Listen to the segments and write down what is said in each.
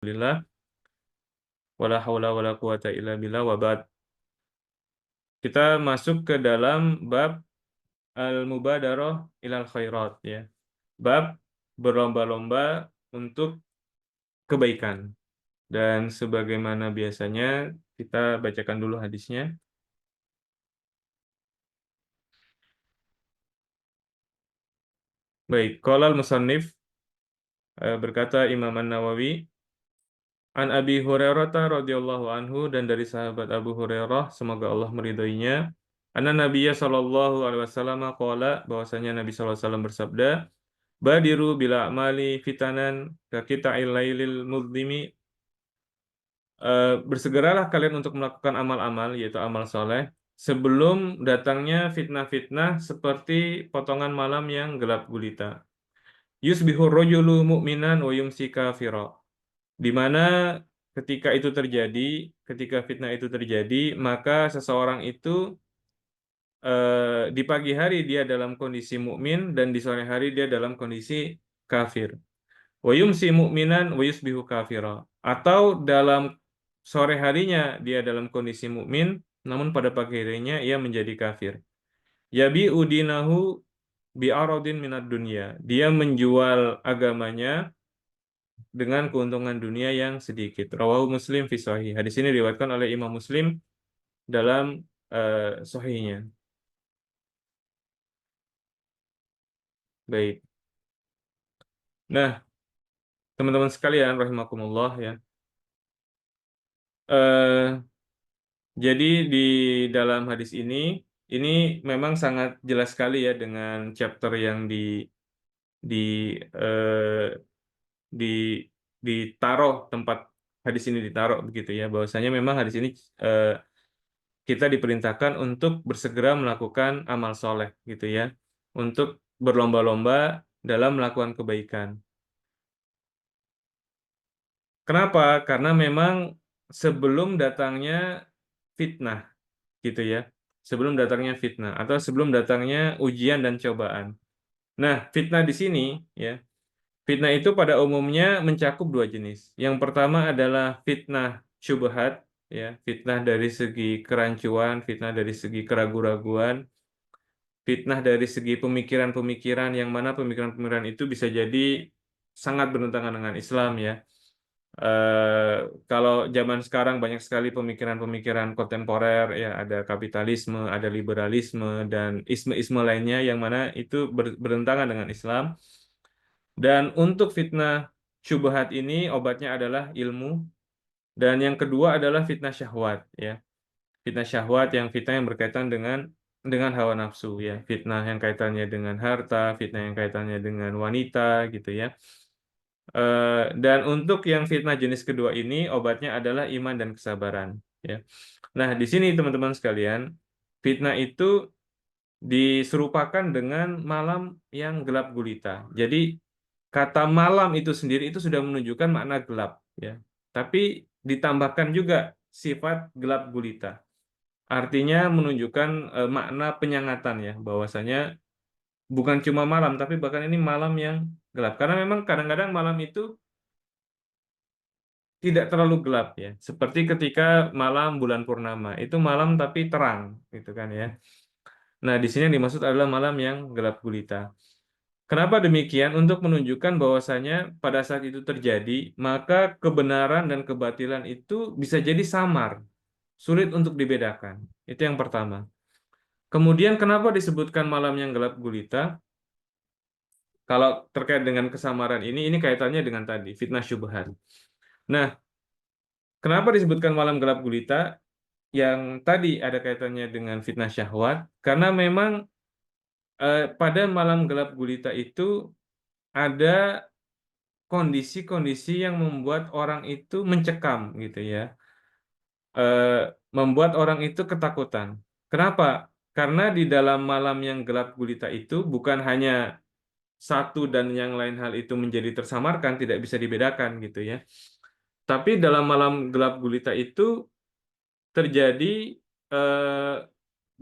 Alhamdulillah, wala haula wala quwata illa billah wa ba'd. Kita masuk ke dalam bab al-mubadarah ilal khairat ya. Bab berlomba-lomba untuk kebaikan. Dan sebagaimana biasanya kita bacakan dulu hadisnya. Baik, qala al-musannif berkata Imam An-Nawawi an Abi Hurairah radhiyallahu anhu, dan dari sahabat Abu Hurairah semoga Allah meridhoinya, anna Nabiyya sallallahu alaihi wasallam qala, bahwasanya Nabi sallallahu alaihi wasallam bersabda, badiru bila amali fitanan kakita'il lailil mudlimi. Bersegeralah kalian untuk melakukan amal-amal, yaitu amal soleh, sebelum datangnya fitnah-fitnah seperti potongan malam yang gelap gulita. Yusbihur rojulu mu'minan wa yumsi kafira. Di mana ketika itu terjadi, ketika fitnah itu terjadi, maka seseorang itu di pagi hari dia dalam kondisi mukmin dan di sore hari dia dalam kondisi kafir. Wa yumsi mu'minan wa yusbihu kafira. Atau dalam sore harinya dia dalam kondisi mukmin, namun pada pagi harinya ia menjadi kafir. Yabi udinahu bi'aradin minad dunya. Dia menjual agamanya dengan keuntungan dunia yang sedikit. Rawahu Muslim fi sahih. Hadis ini diriwayatkan oleh Imam Muslim dalam sahihnya. Baik. Nah, teman-teman sekalian rahimakumullah ya. Eh Jadi di dalam hadis ini memang sangat jelas sekali ya dengan chapter yang di eh, di ditaruh tempat hadis ini ditaruh begitu ya, bahwasanya memang hadis ini eh, kita diperintahkan untuk bersegera melakukan amal soleh gitu ya, untuk berlomba-lomba dalam melakukan kebaikan. Kenapa? Karena memang sebelum datangnya fitnah gitu ya. Sebelum datangnya fitnah atau sebelum datangnya ujian dan cobaan. Nah, fitnah di sini ya. Fitnah itu pada umumnya mencakup dua jenis. Yang pertama adalah fitnah syubhat ya, fitnah dari segi kerancuan, fitnah dari segi keraguan-raguan, fitnah dari segi pemikiran-pemikiran yang mana pemikiran-pemikiran itu bisa jadi sangat bertentangan dengan Islam ya. eh, Kalau zaman sekarang banyak sekali pemikiran-pemikiran kontemporer ya, ada kapitalisme, ada liberalisme dan isme-isme lainnya yang mana itu bertentangan dengan Islam. Dan untuk fitnah syubhat ini obatnya adalah ilmu, dan yang kedua adalah fitnah syahwat ya. Fitnah syahwat yang fitnah yang berkaitan dengan hawa nafsu ya, fitnah yang kaitannya dengan harta, fitnah yang kaitannya dengan wanita gitu ya. Dan untuk yang fitnah jenis kedua ini obatnya adalah iman dan kesabaran ya. Nah, di sini teman-teman sekalian, fitnah itu diserupakan dengan malam yang gelap gulita. Jadi kata malam itu sendiri itu sudah menunjukkan makna gelap ya. Tapi ditambahkan juga sifat gelap gulita. Artinya menunjukkan makna penyangatan ya, bahwasanya bukan cuma malam tapi bahkan ini malam yang gelap. Karena memang kadang-kadang malam itu tidak terlalu gelap ya. Seperti ketika malam bulan purnama, itu malam tapi terang gitu kan ya. Nah, di sini yang dimaksud adalah malam yang gelap gulita. Kenapa demikian? Untuk menunjukkan bahwasanya pada saat itu terjadi, maka kebenaran dan kebatilan itu bisa jadi samar, sulit untuk dibedakan. Itu yang pertama. Kemudian kenapa disebutkan malam yang gelap gulita? Kalau terkait dengan kesamaran ini kaitannya dengan tadi, fitnah syubhat. Nah, kenapa disebutkan malam gelap gulita? Yang tadi ada kaitannya dengan fitnah syahwat, karena memang pada malam gelap gulita itu ada kondisi-kondisi yang membuat orang itu mencekam gitu ya. Eh, Membuat orang itu ketakutan. Kenapa? Karena di dalam malam yang gelap gulita itu bukan hanya satu dan yang lain hal itu menjadi tersamarkan, tidak bisa dibedakan gitu ya. Tapi dalam malam gelap gulita itu terjadi eh,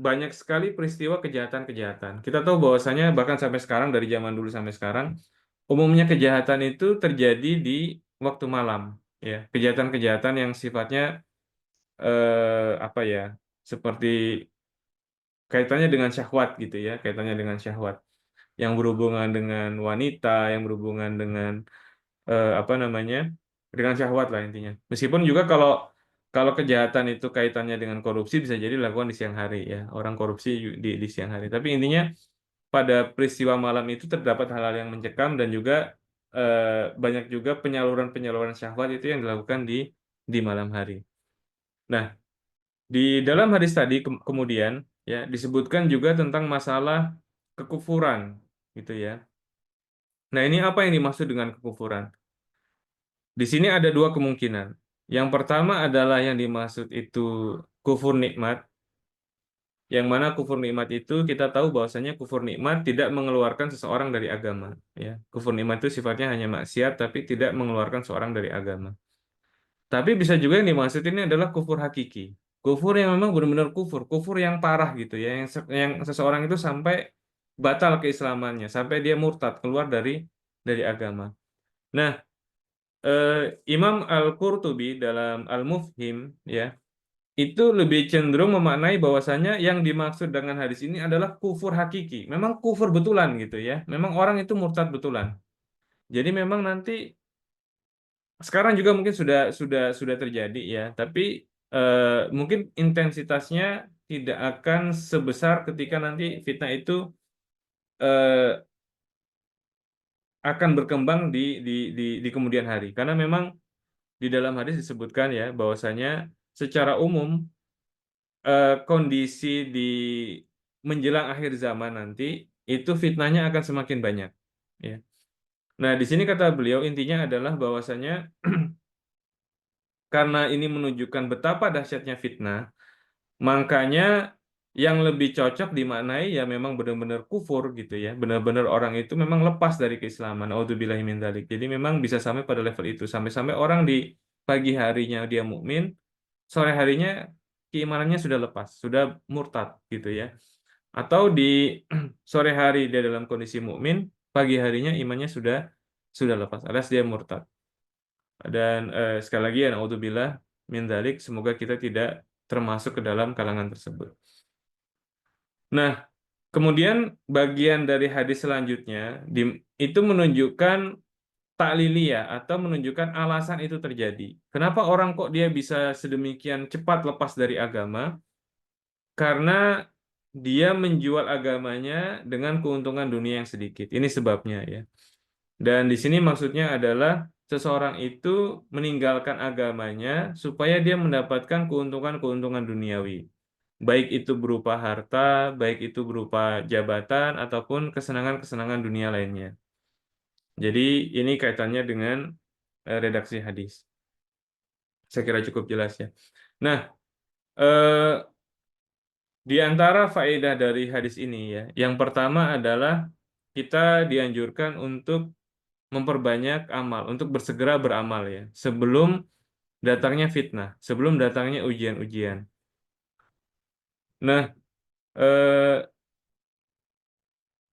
banyak sekali peristiwa kejahatan-kejahatan. Kita tahu bahwasanya bahkan sampai sekarang, dari zaman dulu sampai sekarang, umumnya kejahatan itu terjadi di waktu malam. ya, kejahatan-kejahatan yang sifatnya apa ya, seperti kaitannya dengan syahwat gitu ya, kaitannya dengan syahwat yang berhubungan dengan wanita, yang berhubungan dengan apa namanya, dengan syahwat lah intinya. Meskipun juga kalau kalau kejahatan itu kaitannya dengan korupsi bisa jadi dilakukan di siang hari ya, orang korupsi di siang hari. Tapi intinya pada peristiwa malam itu terdapat hal-hal yang mencekam dan juga banyak juga penyaluran-penyaluran syahwat itu yang dilakukan di malam hari. Nah, di dalam hadis tadi kemudian ya disebutkan juga tentang masalah kekufuran gitu ya. Nah, ini apa yang dimaksud dengan kekufuran? Di sini ada dua kemungkinan. Yang pertama adalah yang dimaksud itu kufur nikmat, yang mana kufur nikmat itu kita tahu bahwasanya kufur nikmat tidak mengeluarkan seseorang dari agama. Ya, kufur nikmat itu sifatnya hanya maksiat, tapi tidak mengeluarkan seorang dari agama. Tapi bisa juga yang dimaksud ini adalah kufur hakiki, kufur yang memang benar-benar kufur, kufur yang parah gitu ya, yang seseorang itu sampai batal keislamannya, sampai dia murtad keluar dari agama. Nah, eh, Imam Al-Qurtubi dalam Al-Mufhim ya itu lebih cenderung memaknai bahwasanya yang dimaksud dengan hadis ini adalah kufur hakiki. Memang kufur betulan gitu ya. Memang orang itu murtad betulan. Jadi memang nanti sekarang juga mungkin sudah terjadi ya, tapi mungkin intensitasnya tidak akan sebesar ketika nanti fitnah itu eh, akan berkembang di kemudian hari. Karena memang di dalam hadis disebutkan ya bahwasanya secara umum kondisi di menjelang akhir zaman nanti itu fitnahnya akan semakin banyak. Ya. Nah, di sini kata beliau intinya adalah bahwasanya karena ini menunjukkan betapa dahsyatnya fitnah, makanya yang lebih cocok dimaknai ya memang benar-benar kufur gitu ya. Benar-benar orang itu memang lepas dari keislaman. Auzubillahi min dzalik. Jadi memang bisa sampai pada level itu. Sampai-sampai orang di pagi harinya dia mukmin, sore harinya keimanannya sudah lepas, sudah murtad gitu ya. Atau di sore hari dia dalam kondisi mukmin, pagi harinya imannya sudah lepas, alias dia murtad. Dan sekali lagi ya naudzubillah min dzalik, semoga kita tidak termasuk ke dalam kalangan tersebut. Nah, kemudian bagian dari hadis selanjutnya itu menunjukkan takliliyah atau menunjukkan alasan itu terjadi. Kenapa orang kok dia bisa sedemikian cepat lepas dari agama? Karena dia menjual agamanya dengan keuntungan dunia yang sedikit. Ini sebabnya ya. Dan di sini maksudnya adalah seseorang itu meninggalkan agamanya supaya dia mendapatkan keuntungan-keuntungan duniawi. Baik itu berupa harta, baik itu berupa jabatan, ataupun kesenangan-kesenangan dunia lainnya. Jadi ini kaitannya dengan redaksi hadis. Saya kira cukup jelas ya. Nah, eh, di antara faedah dari hadis ini ya, yang pertama adalah kita dianjurkan untuk memperbanyak amal, untuk bersegera beramal ya, sebelum datangnya fitnah, sebelum datangnya ujian-ujian. Nah, eh,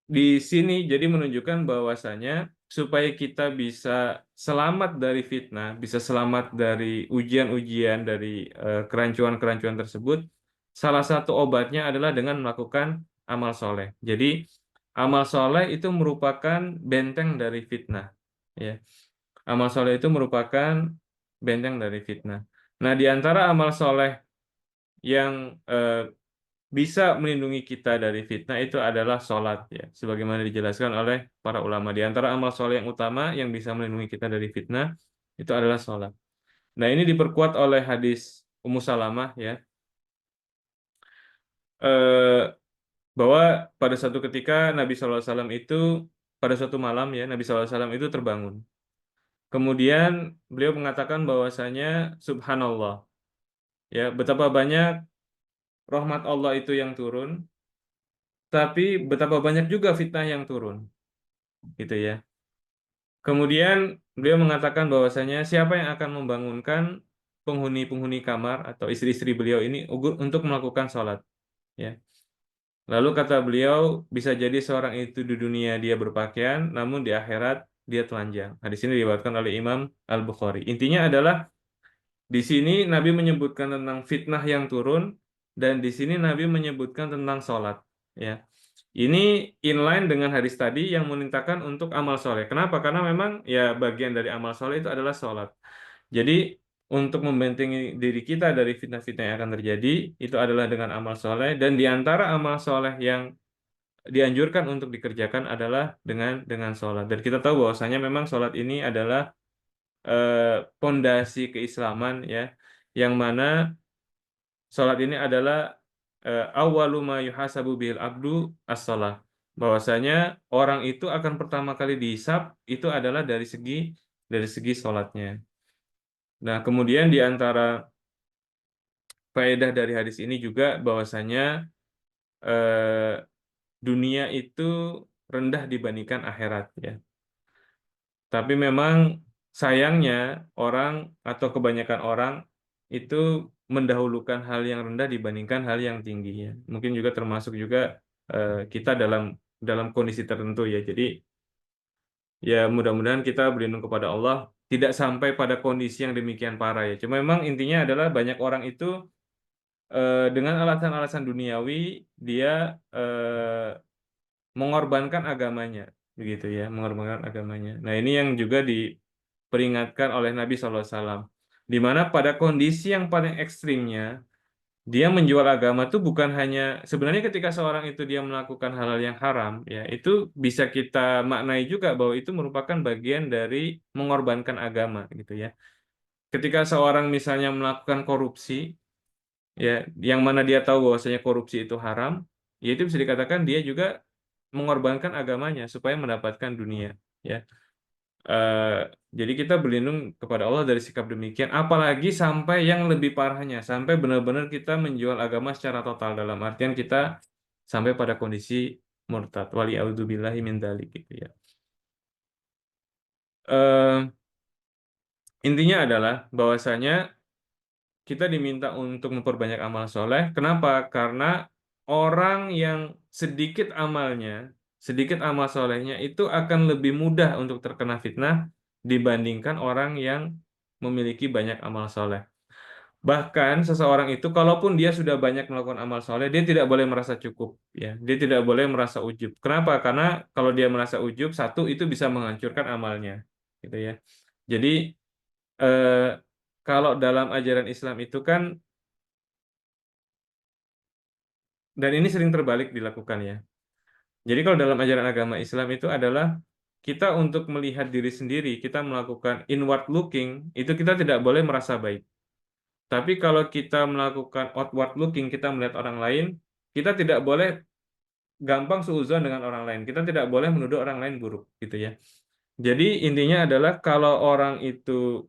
di sini jadi menunjukkan bahwasanya supaya kita bisa selamat dari fitnah, bisa selamat dari ujian-ujian, dari kerancuan-kerancuan tersebut, salah satu obatnya adalah dengan melakukan amal soleh. Jadi amal soleh itu merupakan benteng dari fitnah. Ya, amal soleh itu merupakan benteng dari fitnah. Nah, di antara amal soleh yang bisa melindungi kita dari fitnah itu adalah sholat ya, sebagaimana dijelaskan oleh para ulama. Di antara amal soleh yang utama yang bisa melindungi kita dari fitnah itu adalah sholat. Nah, ini diperkuat oleh hadis Ummu Salamah ya, eh, bahwa pada suatu ketika Nabi SAW itu pada suatu malam ya Nabi SAW itu terbangun. Kemudian beliau mengatakan bahwasanya Subhanallah ya, betapa banyak rahmat Allah itu yang turun, tapi betapa banyak juga fitnah yang turun, gitu ya. Kemudian beliau mengatakan bahwasanya siapa yang akan membangunkan penghuni-penghuni kamar atau istri-istri beliau ini untuk melakukan sholat, ya. Lalu kata beliau, bisa jadi seorang itu di dunia dia berpakaian, namun di akhirat dia telanjang. Hadis ini diriwayatkan oleh Imam Al-Bukhari. Intinya adalah di sini Nabi menyebutkan tentang fitnah yang turun dan di sini Nabi menyebutkan tentang sholat. Ya, ini inline dengan hadis tadi yang memerintahkan untuk amal soleh. Kenapa? Karena memang ya bagian dari amal soleh itu adalah sholat. Jadi untuk membentengi diri kita dari fitnah-fitnah yang akan terjadi itu adalah dengan amal soleh dan di antara amal soleh yang dianjurkan untuk dikerjakan adalah dengan sholat. Dan kita tahu bahwasanya memang sholat ini adalah pondasi keislaman ya, yang mana sholat ini adalah awwalu ma yuhasabu bil abdu as-shalah. Bahwasanya orang itu akan pertama kali dihisab itu adalah dari segi sholatnya. Nah, kemudian di antara faedah dari hadis ini juga bahwasanya eh, dunia itu rendah dibandingkan akhirat ya. Tapi memang sayangnya orang atau kebanyakan orang itu mendahulukan hal yang rendah dibandingkan hal yang tinggi ya. Mungkin juga termasuk juga kita dalam dalam kondisi tertentu ya. Jadi ya mudah-mudahan kita berlindung kepada Allah tidak sampai pada kondisi yang demikian parah ya. Cuma memang intinya adalah banyak orang itu dengan alasan-alasan duniawi dia mengorbankan agamanya begitu ya, mengorbankan agamanya. Nah, ini yang juga diperingatkan oleh Nabi SAW, di mana pada kondisi yang paling ekstrimnya dia menjual agama itu bukan hanya sebenarnya ketika seorang itu dia melakukan hal-hal yang haram ya, itu bisa kita maknai juga bahwa itu merupakan bagian dari mengorbankan agama gitu ya. Ketika seorang misalnya melakukan korupsi ya, yang mana dia tahu bahwasanya korupsi itu haram, ya itu bisa dikatakan dia juga mengorbankan agamanya supaya mendapatkan dunia ya. Eh, jadi kita berlindung kepada Allah dari sikap demikian, apalagi sampai yang lebih parahnya, sampai benar-benar kita menjual agama secara total dalam artian kita sampai pada kondisi murtad. Wali'audzubillahi min dzalik gitu ya. Eh, intinya adalah bahwasanya kita diminta untuk memperbanyak amal soleh. Kenapa? Karena orang yang sedikit amalnya, sedikit amal solehnya itu akan lebih mudah untuk terkena fitnah dibandingkan orang yang memiliki banyak amal soleh. Bahkan seseorang itu, kalaupun dia sudah banyak melakukan amal soleh, dia tidak boleh merasa cukup, ya. Dia tidak boleh merasa ujub. Kenapa? Karena kalau dia merasa ujub, satu itu bisa menghancurkan amalnya, gitu ya. Jadi eh, kalau dalam ajaran Islam itu kan, dan ini sering terbalik dilakukan ya. Jadi kalau dalam ajaran agama Islam itu adalah kita untuk melihat diri sendiri, kita melakukan inward looking, itu kita tidak boleh merasa baik. Tapi kalau kita melakukan outward looking, kita melihat orang lain, kita tidak boleh gampang suudzon dengan orang lain. Kita tidak boleh menuduh orang lain buruk, gitu ya. Jadi intinya adalah kalau orang itu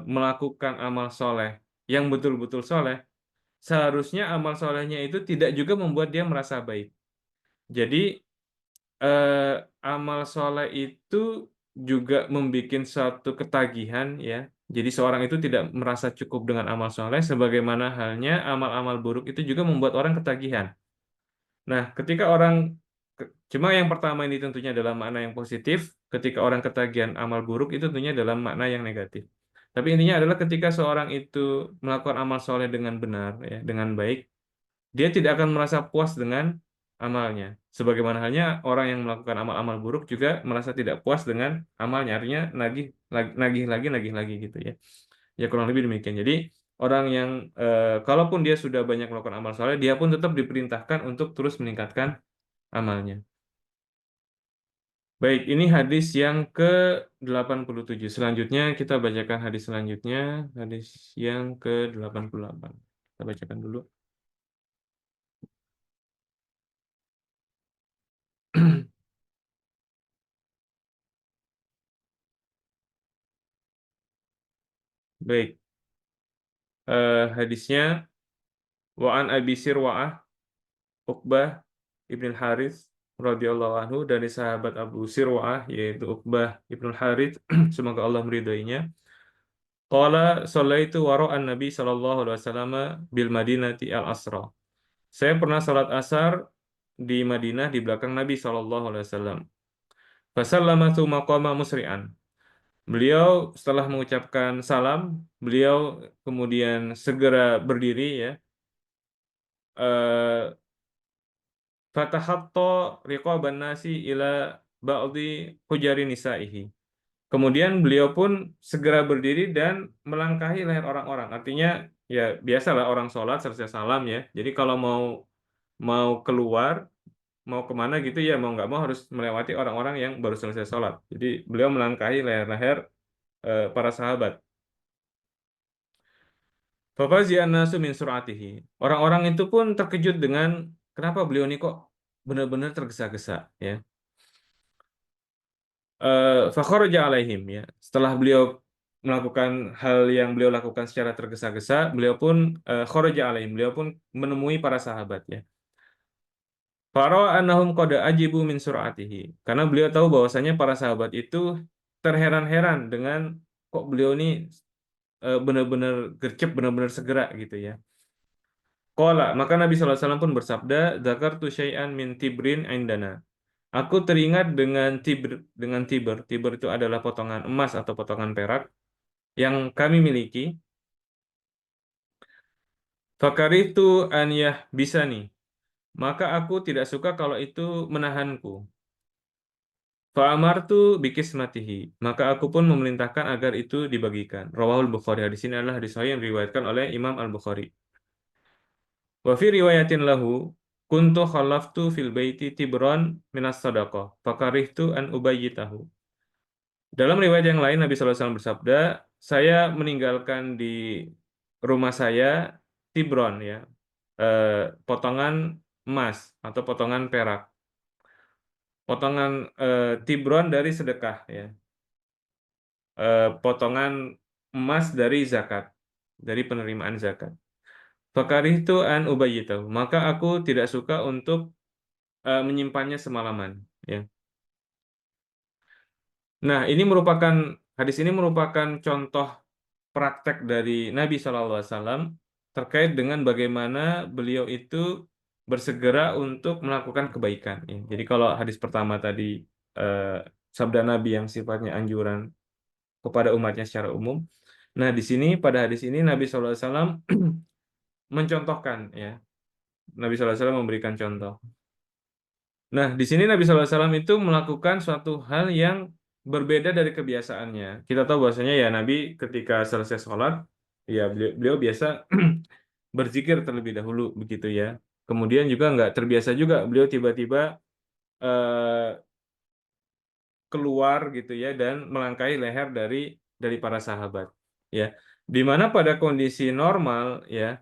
melakukan amal soleh yang betul-betul soleh, seharusnya amal solehnya itu tidak juga membuat dia merasa baik. Jadi eh, amal soleh itu juga membuat suatu ketagihan ya. Jadi seorang itu tidak merasa cukup dengan amal soleh, sebagaimana halnya amal-amal buruk itu juga membuat orang ketagihan. Nah, ketika orang cuma yang pertama ini tentunya dalam makna yang positif, ketika orang ketagihan amal buruk itu tentunya dalam makna yang negatif. Tapi intinya adalah ketika seorang itu melakukan amal soleh dengan benar, ya, dengan baik, dia tidak akan merasa puas dengan amalnya. Sebagaimana halnya orang yang melakukan amal-amal buruk juga merasa tidak puas dengan amalnya. Artinya nagih, nagih lagi gitu ya. Ya kurang lebih demikian. Jadi orang yang kalaupun dia sudah banyak melakukan amal soleh, dia pun tetap diperintahkan untuk terus meningkatkan amalnya. Baik, ini hadis yang ke-87. Selanjutnya kita bacakan hadis selanjutnya, hadis yang ke-88. Kita bacakan dulu. Baik, hadisnya wa an Abi Sirwa'ah Uqbah Ibn Harith radhiyallahu anhu, dari sahabat Abu Sirwa'ah yaitu Uqbah Ibn Harith semoga Allah meridainya. Qala sallaitu wara'an Nabi sallallahu alaihi wasallam bil Madinati al-Asra. Saya pernah salat asar di Madinah di belakang Nabi sallallahu alaihi wasallam. Fasallama tsumma qama musri'an. Beliau setelah mengucapkan salam, beliau kemudian segera berdiri ya. Eh, Fatahatta riqaban nasi ila ba'di hujari nisaihi. Kemudian beliau pun segera berdiri dan melangkahi leher orang-orang. Artinya ya biasalah orang sholat selesai salam ya. Jadi kalau mau mau keluar, mau kemana gitu ya mau nggak mau harus melewati orang-orang yang baru selesai sholat. Jadi beliau melangkahi leher-leher para sahabat. Fafazi'an nasu min sur'atihi. Orang-orang itu pun terkejut dengan kenapa beliau ini kok benar-benar tergesa-gesa ya. Fakharaja alaihim ya. Setelah beliau melakukan hal yang beliau lakukan secara tergesa-gesa, beliau pun kharaja alaihim, beliau pun menemui para sahabat ya. Fara annahum qad ajibu min sur'atihi. Karena beliau tahu bahwasanya para sahabat itu terheran-heran dengan kok beliau ini benar-benar gercep, benar-benar segera gitu ya. Qala, maka Nabi SAW pun bersabda, "Dzakartu syai'an min tibrin indana." Aku teringat dengan tiber. Tiber itu adalah potongan emas atau potongan perak yang kami miliki. Fakaritu an yahbisani. Maka aku tidak suka kalau itu menahanku. Fa'amartu bikismatihi. Maka aku pun memerintahkan agar itu dibagikan. Rawahul Bukhari. Hadis ini adalah hadis sahih yang diriwayatkan oleh Imam Al-Bukhari. Wa fi riwayatin lahu kuntu khalaftu fil baiti tibran minas sadaqah. Fakarihtu an ubayyitahu. Dalam riwayat yang lain Nabi SAW bersabda, saya meninggalkan di rumah saya tibron ya, eh, potongan emas atau potongan perak, potongan tibron dari sedekah ya, potongan emas dari zakat, dari penerimaan zakat. Fakarihtu an ubayyitahu, maka aku tidak suka untuk menyimpannya semalaman ya. Nah, hadis ini merupakan contoh praktek dari Nabi Shallallahu Alaihi Wasallam terkait dengan bagaimana beliau itu bersegera untuk melakukan kebaikan. Ya. Jadi kalau hadis pertama tadi eh, sabda Nabi yang sifatnya anjuran kepada umatnya secara umum. Nah, di sini pada hadis ini Nabi Shallallahu Alaihi Wasallam mencontohkan ya. Nabi Shallallahu Alaihi Wasallam memberikan contoh. Nah, di sini Nabi SAW itu melakukan suatu hal yang berbeda dari kebiasaannya. Kita tahu bahwasanya ya Nabi ketika selesai sholat, ya beliau biasa berzikir terlebih dahulu begitu ya. Kemudian juga nggak terbiasa juga beliau tiba-tiba eh, keluar gitu ya dan melangkahi leher dari para sahabat. Ya, di mana pada kondisi normal ya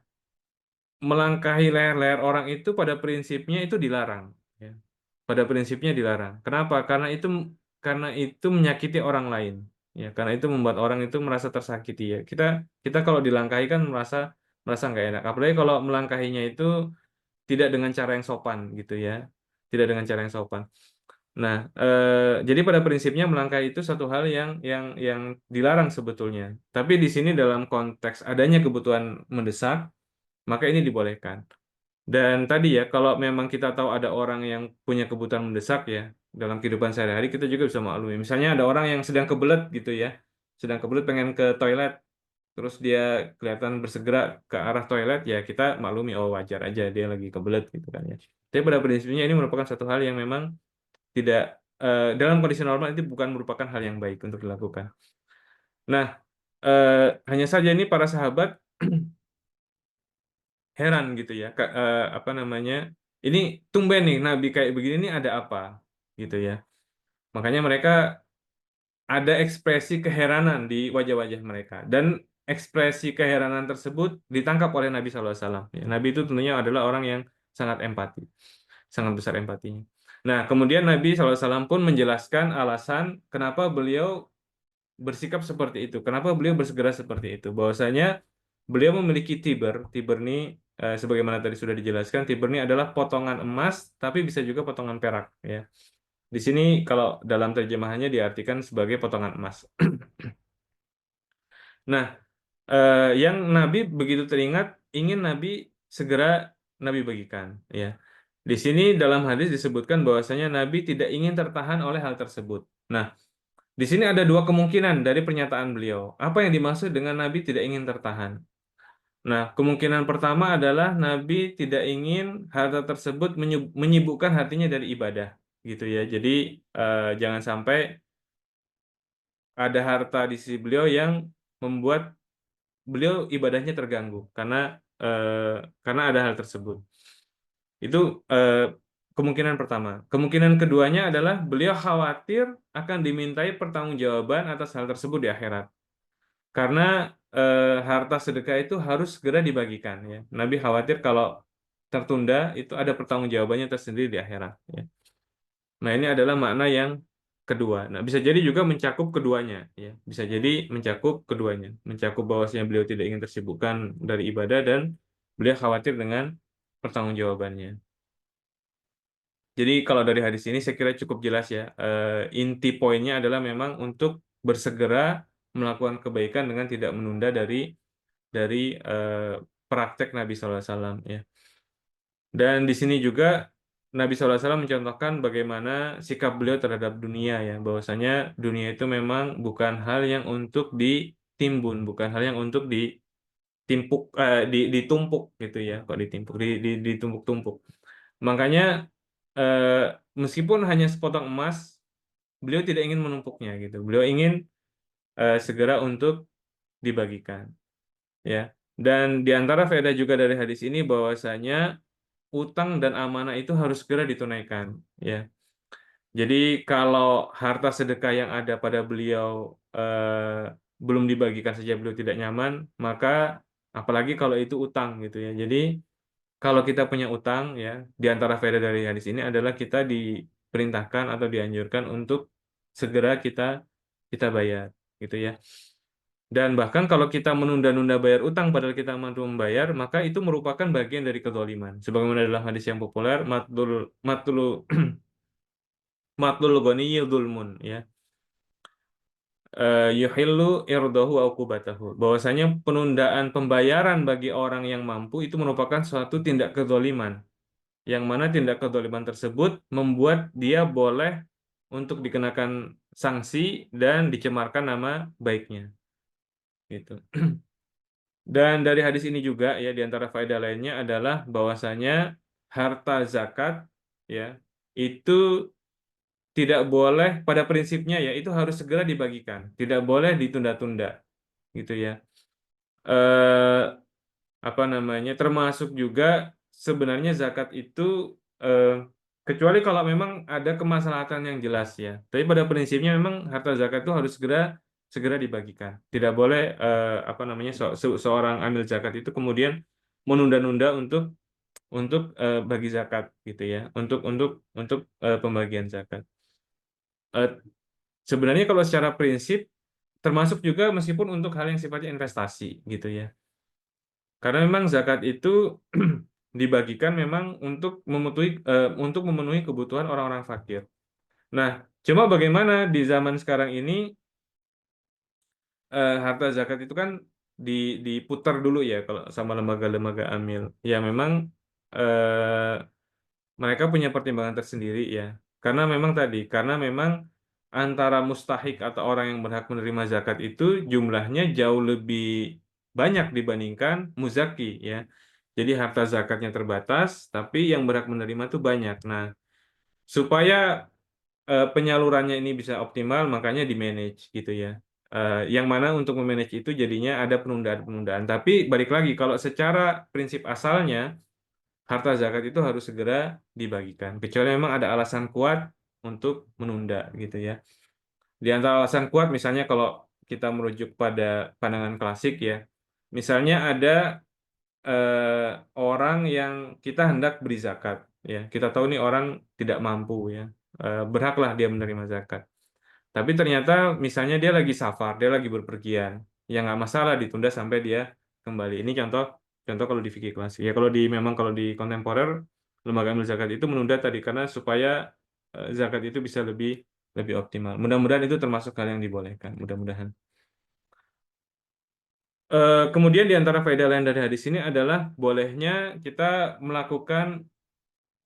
melangkahi leher-leher orang itu pada prinsipnya itu dilarang. Ya. Pada prinsipnya dilarang. Kenapa? Karena itu menyakiti orang lain. Ya, karena itu membuat orang itu merasa tersakiti ya. Kita kita kalau dilangkahi kan merasa merasa nggak enak. Apalagi kalau melangkahinya itu tidak dengan cara yang sopan gitu ya. Tidak dengan cara yang sopan. Nah, jadi pada prinsipnya melangkahi itu satu hal yang dilarang sebetulnya. Tapi di sini dalam konteks adanya kebutuhan mendesak, maka ini dibolehkan. Dan tadi ya, kalau memang kita tahu ada orang yang punya kebutuhan mendesak ya, dalam kehidupan sehari-hari kita juga bisa maklumi. Misalnya ada orang yang sedang kebelet gitu ya, sedang kebelet pengen ke toilet, terus dia kelihatan bersegera ke arah toilet, ya kita maklumi, oh wajar aja dia lagi kebelet gitu kan ya. Tapi pada prinsipnya ini merupakan satu hal yang memang tidak, dalam kondisi normal itu bukan merupakan hal yang baik untuk dilakukan. Nah, hanya saja ini para sahabat heran gitu ya, apa namanya, ini tumben nih Nabi kayak begini nih ada apa gitu ya. Makanya mereka ada ekspresi keheranan di wajah-wajah mereka dan ekspresi keheranan tersebut ditangkap oleh Nabi SAW. Ya, Nabi itu tentunya adalah orang yang sangat empati, sangat besar empatinya. Nah, kemudian Nabi SAW pun menjelaskan alasan kenapa beliau bersikap seperti itu. Kenapa beliau bersegera seperti itu? Bahwasanya beliau memiliki tiber. Tiber ini sebagaimana tadi sudah dijelaskan, tiber ini adalah potongan emas tapi bisa juga potongan perak ya. Di sini kalau dalam terjemahannya diartikan sebagai potongan emas. Nah, yang Nabi begitu teringat ingin Nabi segera Nabi bagikan ya. Di sini dalam hadis disebutkan bahwasanya Nabi tidak ingin tertahan oleh hal tersebut. Nah, di sini ada dua kemungkinan dari pernyataan beliau. Apa yang dimaksud dengan Nabi tidak ingin tertahan? Nah, kemungkinan pertama adalah Nabi tidak ingin harta tersebut menyibukkan hatinya dari ibadah, gitu ya. Jadi jangan sampai ada harta di sisi beliau yang membuat beliau ibadahnya terganggu karena ada hal tersebut. Itu kemungkinan pertama. Kemungkinan keduanya adalah beliau khawatir akan dimintai pertanggungjawaban atas hal tersebut di akhirat. Karena harta sedekah itu harus segera dibagikan ya. Nabi khawatir kalau tertunda itu ada pertanggungjawabannya tersendiri di akhirat ya. Nah, ini adalah makna yang kedua. Nah, bisa jadi juga mencakup keduanya ya. Bisa jadi mencakup keduanya, mencakup bahwasanya beliau tidak ingin tersibukkan dari ibadah dan beliau khawatir dengan pertanggungjawabannya. Jadi kalau dari hadis ini saya kira cukup jelas ya. Inti poinnya adalah memang untuk bersegera melakukan kebaikan dengan tidak menunda dari praktek Nabi SAW ya. Dan di sini juga Nabi SAW mencontohkan bagaimana sikap beliau terhadap dunia ya, bahwasanya dunia itu memang bukan hal yang untuk ditimbun, bukan hal yang untuk ditumpuk gitu ya, kok ditimpuk, ditumpuk-tumpuk. Makanya eh, meskipun hanya sepotong emas, beliau tidak ingin menumpuknya gitu. Beliau ingin segera untuk dibagikan ya. Dan di antara faedah juga dari hadis ini bahwasanya utang dan amanah itu harus segera ditunaikan ya. Jadi kalau harta sedekah yang ada pada beliau belum dibagikan saja beliau tidak nyaman, maka apalagi kalau itu utang gitu ya. Jadi kalau kita punya utang ya, di antara faedah dari hadis ini adalah kita diperintahkan atau dianjurkan untuk segera kita kita bayar gitu ya. Dan bahkan kalau kita menunda-nunda bayar utang padahal kita mampu membayar, maka itu merupakan bagian dari kezaliman. Sebagaimana dalam hadis yang populer, matul matlul ghaniyyi dzulmun ya. Yuhillu irdahu wa uqubatahu. Bahwasanya penundaan pembayaran bagi orang yang mampu itu merupakan suatu tindak kezaliman. Yang mana tindak kezaliman tersebut membuat dia boleh untuk dikenakan sanksi dan dicemarkan nama baiknya. Gitu. Dan dari hadis ini juga ya di antara faedah lainnya adalah bahwasanya harta zakat ya itu tidak boleh pada prinsipnya ya itu harus segera dibagikan, tidak boleh ditunda-tunda gitu ya. Eh, apa namanya? Termasuk juga sebenarnya zakat itu eh, kecuali kalau memang ada kemaslahatan yang jelas ya. Tapi pada prinsipnya memang harta zakat itu harus segera segera dibagikan. Tidak boleh apa namanya seorang amil zakat itu kemudian menunda-nunda untuk bagi zakat gitu ya. Untuk pembagian zakat. Eh, sebenarnya kalau secara prinsip termasuk juga meskipun untuk hal yang sifatnya investasi gitu ya. Karena memang zakat itu dibagikan memang untuk memenuhi kebutuhan orang-orang fakir. Nah, cuma bagaimana di zaman sekarang ini harta zakat itu kan diputar dulu ya kalau sama lembaga-lembaga amil. Ya memang eh, mereka punya pertimbangan tersendiri ya. Karena memang antara mustahik atau orang yang berhak menerima zakat itu jumlahnya jauh lebih banyak dibandingkan muzaki ya. Jadi harta zakatnya terbatas, tapi yang berhak menerima itu banyak. Nah, supaya penyalurannya ini bisa optimal, makanya di manage gitu ya. Yang mana untuk memanage itu jadinya ada penundaan-penundaan. Tapi balik lagi, kalau secara prinsip asalnya harta zakat itu harus segera dibagikan. Kecuali memang ada alasan kuat untuk menunda gitu ya. Di antara alasan kuat misalnya kalau kita merujuk pada pandangan klasik ya. Misalnya ada orang yang kita hendak beri zakat ya. Kita tahu nih orang tidak mampu ya. Berhaklah dia menerima zakat. Tapi ternyata misalnya dia lagi safar, dia lagi berpergian. Ya nggak masalah ditunda sampai dia kembali. Ini contoh contoh kalau di fikih klasik. Ya kalau di kontemporer lembaga amil zakat itu menunda tadi karena supaya zakat itu bisa lebih lebih optimal. Mudah-mudahan itu termasuk hal yang dibolehkan. Mudah-mudahan. Kemudian di antara faedah lain dari hadis ini adalah bolehnya kita melakukan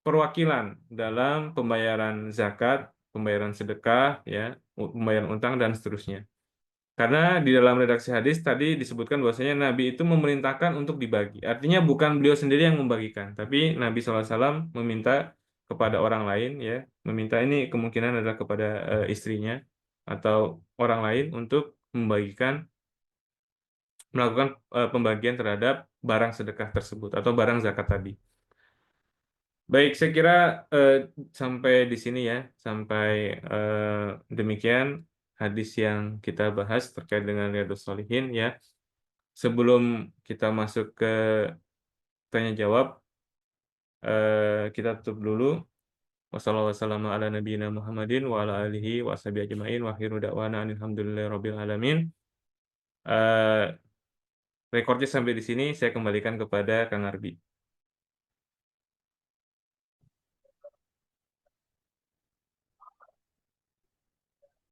perwakilan dalam pembayaran zakat, pembayaran sedekah, ya, pembayaran utang dan seterusnya. Karena di dalam redaksi hadis tadi disebutkan bahwasanya Nabi itu memerintahkan untuk dibagi. Artinya bukan beliau sendiri yang membagikan, tapi Nabi SAW meminta kepada orang lain, ya, meminta ini kemungkinan adalah kepada istrinya atau orang lain untuk melakukan pembagian terhadap barang sedekah tersebut atau barang zakat tadi. Baik, saya kira eh, sampai di sini ya, sampai demikian hadis yang kita bahas terkait dengan Riyadhus Shalihin ya. Sebelum kita masuk ke tanya jawab, kita tutup dulu. Wassalamualaikum ala nabiyina Muhammadin wa ala alihi wa sahbihi ajma'in wa akhiru da'wana alhamdulillahi rabbil alamin. Eh, Rekornya sampai di sini, saya kembalikan kepada Kang Arbi.